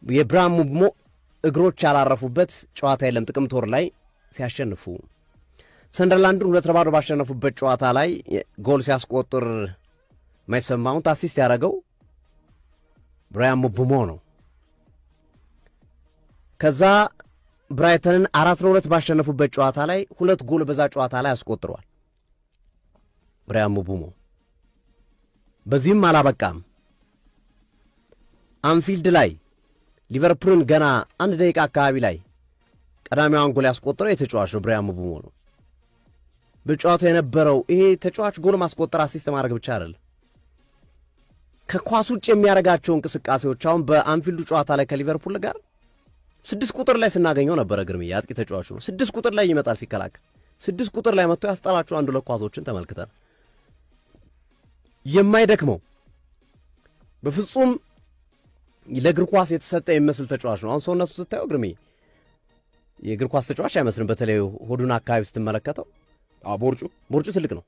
የብራያን ምቡሞ እግሮች ያላረፉበት ጨዋታ የለም። ጥቅምት ወር ላይ ሲያሸንፉ ሰንደርላንድን 2-0 ባሸነፉበት ጨዋታ ላይ ጎል ሲያስቆጥር ሜሰን ማውንት አሲስት ያደረገው ብራያን ምቡሞ ነው። ከዛ ብራይተንን 4-2 ባሸነፉበት ጨዋታ ላይ 2 ጎል በዛ ጨዋታ ላይ አስቆጥሯል ብራያን ምቡሞ። በዚህም አላበቃም። አንፊልድ ላይ ሊቨርፑልን ገና 1 ደቂቃ አካባቢ ላይ ቀዳሚዋን ጎል ያስቆጠረው የተጫዋች ነው ብራያን ምቡሞ ነው። በጨዋታው የነበረው ይሄ ተጫዋች ጎል ማስቆጠር አሲስት ማድረግ ብቻ አይደለም፣ ከኳስ ውጭ የሚያደርጋቸው እንቅስቃሴዎች አሁን በአንፊልዱ ጨዋታ ላይ ከሊቨርፑል ጋር 6 ቁጥር ላይ ስናገኘው ነበረ። ግርምዬ አጥቂ ተጫዋቹ ነው። 6 ቁጥር ላይ ይመጣል ሲከላከል፣ 6 ቁጥር ላይ መጥቶ ያስጣላቸው 1-2 ኳሶችን ተመልክተን የማይደክመው በፍጹም ለእግር ኳስ የተሰጠ የሚመስል ተጫዋች ነው። አሁን ሰውነቱ ስታየው ግርምዬ የእግር ኳስ ተጫዋች አይመስልም። በተለይ ሆዱን አካባቢ ስትመለከተው ቦርጩ ትልቅ ነው።